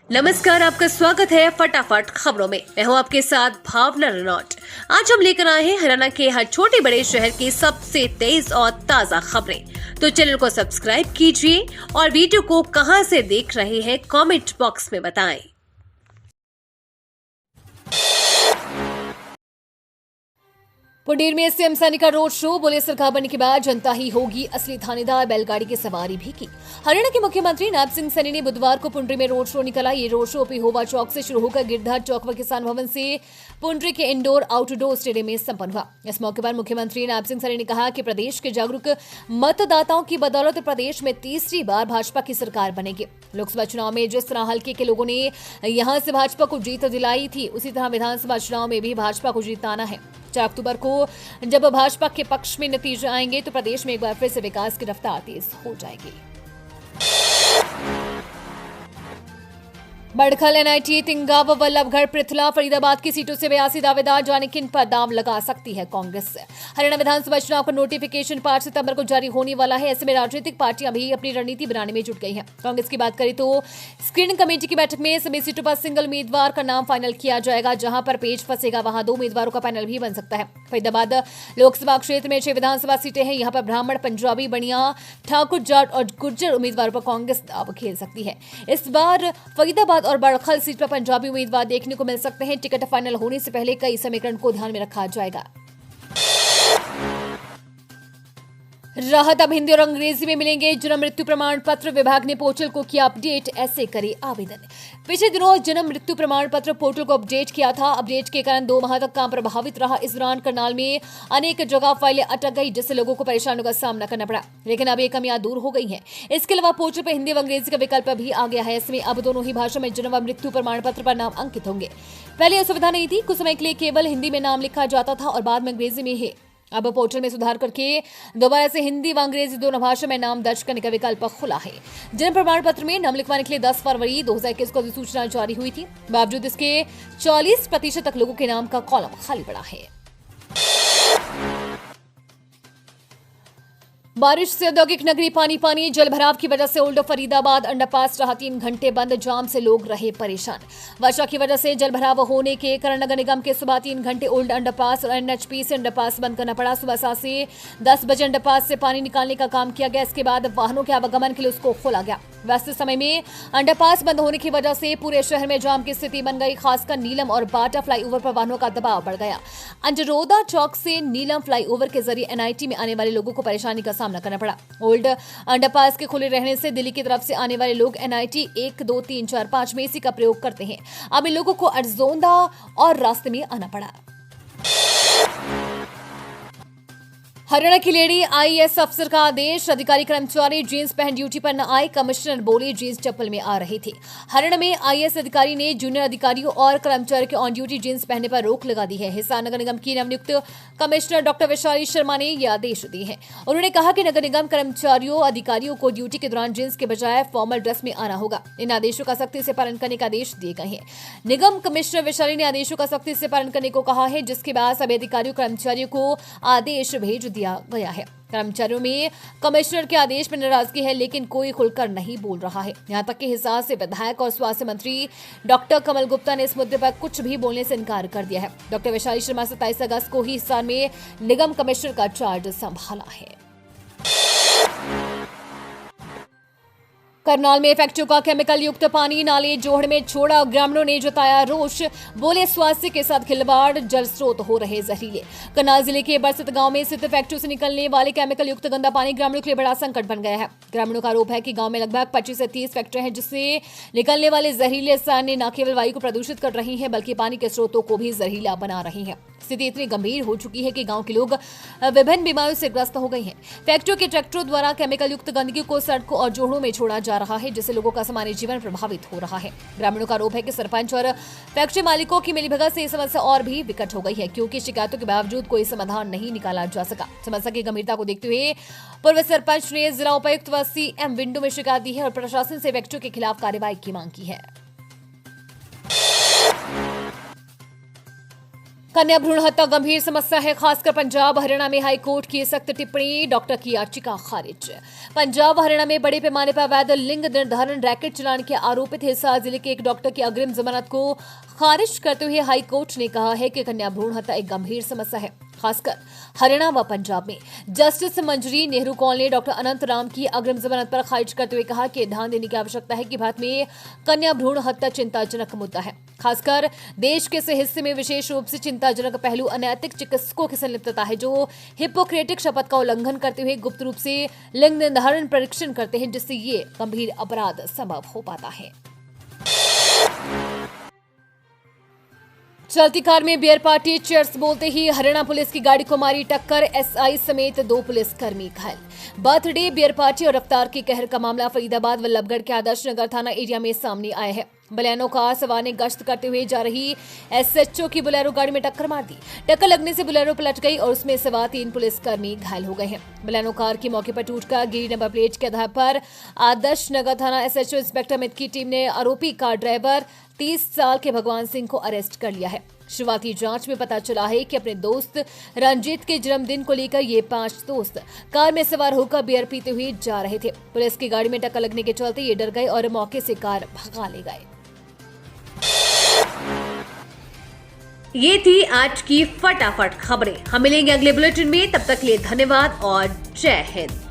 नमस्कार, आपका स्वागत है फटाफट खबरों में। मैं हूं आपके साथ भावना रनौट। आज हम लेकर आए हैं हरियाणा के हर छोटे बड़े शहर की सबसे तेज और ताजा खबरें। तो चैनल को सब्सक्राइब कीजिए और वीडियो को कहां से देख रहे हैं कमेंट बॉक्स में बताएं। पुंडीर में सीएम सैनी का रोड शो। बोले सरकार बनने के बाद जनता ही होगी असली थानेदार। बैलगाड़ी की सवारी भी की। हरियाणा के मुख्यमंत्री नायब सिंह सैनी ने बुधवार को पुंडरी में रोड शो निकाला। ये रोड शो पिहोवा चौक से शुरू होकर गिरधार चौक व किसान भवन से पुंडरी के इंडोर आउटडोर स्टेडियम में संपन्न हुआ। इस मौके पर मुख्यमंत्री नायब सिंह सैनी ने कहा कि प्रदेश के जागरूक मतदाताओं की बदौलत प्रदेश में तीसरी बार भाजपा की सरकार बनेगी। लोकसभा चुनाव में जिस तरह हल्के के लोगों ने यहां से भाजपा को जीत दिलाई थी, उसी तरह विधानसभा चुनाव में भी भाजपा को जिताना है। 4 अक्टूबर को जब भाजपा के पक्ष में नतीजे आएंगे तो प्रदेश में एक बार फिर से विकास की रफ्तार तेज हो जाएगी। बड़खल, एनआईटी, तिंगाव, वल्लभगढ़, पृथला, फरीदाबाद की सीटों से 82 दावेदार। जाने किन पर दाव लगा सकती है कांग्रेस। हरियाणा विधानसभा चुनाव का नोटिफिकेशन 5 सितंबर को जारी होने वाला है। ऐसे में राजनीतिक पार्टियां भी अपनी रणनीति बनाने में जुट गई हैं। कांग्रेस की बात करें तो स्क्रीनिंग कमेटी की बैठक में सभी सीटों पर सिंगल उम्मीदवार का नाम फाइनल किया जाएगा। जहां पर पेज फंसेगा वहां 2 उम्मीदवारों का पैनल भी बन सकता है। फरीदाबाद लोकसभा क्षेत्र में 6 विधानसभा सीटें हैं। यहाँ पर ब्राह्मण, पंजाबी, बनिया, ठाकुर, जाट और गुर्जर उम्मीदवारों पर कांग्रेस दाव खेल सकती है। इस बार फरीदाबाद और बड़खल सीट पर पंजाबी उम्मीदवार देखने को मिल सकते हैं। टिकट फाइनल होने से पहले कई समीकरण को ध्यान में रखा जाएगा। राहत अब हिंदी और अंग्रेजी में मिलेंगे। जन्म मृत्यु प्रमाण पत्र विभाग ने पोर्टल को किया अपडेट। ऐसे करे आवेदन। पिछले दिनों जन्म मृत्यु प्रमाण पत्र पोर्टल को अपडेट किया था। अपडेट के कारण 2 माह तक काम प्रभावित रहा। इस दौरान करनाल में अनेक जगह फाइलें अटक गई, जिससे लोगों को परेशानियों का सामना करना पड़ा। लेकिन अब ये कमियां दूर हो गई हैं। इसके अलावा पोर्टल पर हिंदी व अंग्रेजी का विकल्प भी आ गया है। इसमें अब दोनों ही भाषा में जन्म व मृत्यु प्रमाण पत्र पर नाम अंकित होंगे। पहले यह सुविधा नहीं थी। कुछ समय के लिए केवल हिंदी में नाम लिखा जाता था और बाद में अंग्रेजी में ही। अब पोर्टल में सुधार करके दोबारा से हिंदी व अंग्रेजी दोनों भाषा में नाम दर्ज करने का विकल्प खुला है। जन्म प्रमाण पत्र में नाम लिखवाने के लिए 10 फरवरी 2021 को अधिसूचना जारी हुई थी। बावजूद इसके 40% तक लोगों के नाम का कॉलम खाली पड़ा है। बारिश से औद्योगिक नगरी पानी पानी। जलभराव की वजह से ओल्ड फरीदाबाद अंडरपास रहा 3 घंटे बंद। जाम से लोग रहे परेशान। वर्षा की वजह से जलभराव होने के कारण नगर निगम के सुबह 3 घंटे ओल्ड अंडरपास और एनएचपी से अंडरपास बंद करना पड़ा। सुबह 7 से 10 बजे अंडरपास से पानी निकालने का काम किया गया। इसके बाद वाहनों के आवागमन के लिए उसको खोला गया। व्यस्त समय में अंडरपास बंद होने की वजह से पूरे शहर में जाम की स्थिति बन गई। खासकर नीलम और बाटा फ्लाईओवर पर वाहनों का दबाव बढ़ गया। अंजरोदा चौक से नीलम फ्लाईओवर के जरिए एनआईटी में आने वाले लोगों को परेशानी का सामना करना पड़ा। ओल्ड अंडरपास के खुले रहने से दिल्ली की तरफ से आने वाले लोग एनआईटी 1, 2, 3, 4, 5 में इसी का प्रयोग करते हैं। अब इन लोगों को अर्जोंदा और रास्ते में आना पड़ा। हरियाणा की लेडी आईएएस अफसर का आदेश। अधिकारी कर्मचारी जींस पहन ड्यूटी पर न आए। कमिश्नर बोले जींस चप्पल में आ रहे थे। हरियाणा में आईएएस अधिकारी ने जूनियर अधिकारियों और कर्मचारियों के ऑन ड्यूटी जींस पहनने पर रोक लगा दी है। हिसार नगर निगम की नवनियुक्त कमिश्नर डॉक्टर वैशाली शर्मा ने यह आदेश दिए हैं। उन्होंने कहा कि नगर निगम कर्मचारियों अधिकारियों को ड्यूटी के दौरान जींस के बजाय फॉर्मल ड्रेस में आना होगा। इन आदेशों का सख्ती से पालन करने का आदेश दिए गए हैं। निगम कमिश्नर वैशाली ने आदेशों का सख्ती से पालन करने को कहा है, जिसके बाद सभी अधिकारियों कर्मचारियों को आदेश भेज दिया गया है। कर्मचारियों में कमिश्नर के आदेश पर नाराजगी है, लेकिन कोई खुलकर नहीं बोल रहा है। यहां तक कि हिसार से विधायक और स्वास्थ्य मंत्री डॉक्टर कमल गुप्ता ने इस मुद्दे पर कुछ भी बोलने से इनकार कर दिया है। डॉक्टर वैशाली शर्मा 27 अगस्त को ही हिसार में निगम कमिश्नर का चार्ज संभाला है। करनाल में फैक्ट्रियों का केमिकल युक्त पानी नाले जोहड़ में छोड़ा। ग्रामीणों ने जताया रोष। बोले स्वास्थ्य के साथ खिलवाड़, जल स्रोत हो रहे जहरीले। करनाल जिले के बरसत गांव में स्थित फैक्ट्रियों से निकलने वाले केमिकल युक्त गंदा पानी ग्रामीणों के लिए बड़ा संकट बन गया है। ग्रामीणों का आरोप है कि गांव में लगभग 25 से 30 फैक्ट्रियां हैं, जिससे निकलने वाले जहरीले रसायन न केवल वायु को प्रदूषित कर रही है, बल्कि पानी के स्रोतों को भी जहरीला बना रही है। स्थिति इतनी गंभीर हो चुकी है कि गांव के लोग विभिन्न बीमारियों से ग्रस्त हो गए हैं। फैक्ट्रियों के ट्रैक्टरों द्वारा केमिकल युक्त गंदगी को सड़कों और जोड़ों में छोड़ा जा रहा है, जिससे लोगों का सामान्य जीवन प्रभावित हो रहा है। ग्रामीणों का आरोप है कि सरपंच और फैक्ट्री मालिकों की मिलीभगत से यह समस्या और भी विकट हो गई है, क्योंकि शिकायतों के बावजूद कोई समाधान नहीं निकाला जा सका। समस्या की गंभीरता को देखते हुए पूर्व सरपंच ने जिला उपायुक्त व सीएम विंडो में शिकायत दी है और प्रशासन से फैक्ट्रियों के खिलाफ कार्रवाई की मांग की है। कन्या भ्रूण हत्या गंभीर समस्या है, खासकर पंजाब हरियाणा में हाईकोर्ट की सख्त टिप्पणी, डॉक्टर की याचिका खारिज। पंजाब हरियाणा में बड़े पैमाने पर अवैध लिंग निर्धारण रैकेट चलाने के आरोपित हिसार जिले के एक डॉक्टर की अग्रिम जमानत को खारिज करते हुए हाईकोर्ट ने कहा है कि कन्या भ्रूण हत्या एक गंभीर समस्या है, खासकर हरियाणा व पंजाब में। जस्टिस मंजरी नेहरू कौल ने डॉक्टर अनंत राम की अग्रिम जमानत पर खारिज करते हुए कहा कि ध्यान देने की आवश्यकता है कि भारत में कन्या भ्रूण हत्या चिंताजनक मुद्दा है, खासकर देश के इस हिस्से में विशेष रूप से चिंताजनक पहलू अनैतिक चिकित्सकों की संलिप्तता है, जो हिपोक्रेटिक शपथ का उल्लंघन करते हुए गुप्त रूप से लिंग निर्धारण परीक्षण करते हैं, जिससे ये गंभीर अपराध संभव हो पाता है। चलती कार में बियर पार्टी, चीयर्स बोलते ही हरियाणा पुलिस की गाड़ी को मारी टक्कर, एसआई समेत 2 पुलिसकर्मी घायल। बर्थडे, बियर पार्टी और रफ्तार की कहर का मामला फरीदाबाद वल्लभगढ़ के आदर्श नगर थाना एरिया में सामने आया है। बलेनो कार सवार ने गश्त करते हुए जा रही एसएचओ की बोलेरो गाड़ी में टक्कर मार दी। टक्कर लगने से बोलेरो पलट गई और उसमें सवार 3 पुलिसकर्मी घायल हो गए हैं। बलेनो कार की मौके पर टूटकर गिरी नंबर प्लेट के आधार पर आदर्श नगर थाना एसएचओ इंस्पेक्टर अमित की टीम ने आरोपी कार ड्राइवर 30 साल के भगवान सिंह को अरेस्ट कर लिया है। शुरुआती जांच में पता चला है कि अपने दोस्त रंजीत के जन्मदिन को लेकर ये 5 दोस्त कार में सवार होकर बियर पीते हुए जा रहे थे। पुलिस की गाड़ी में टक्कर लगने के चलते ये डर गए और मौके से कार भगा ले गए। ये थी आज की फटाफट खबरें। हम मिलेंगे अगले बुलेटिन में, तब तक के लिए धन्यवाद और जय हिंद।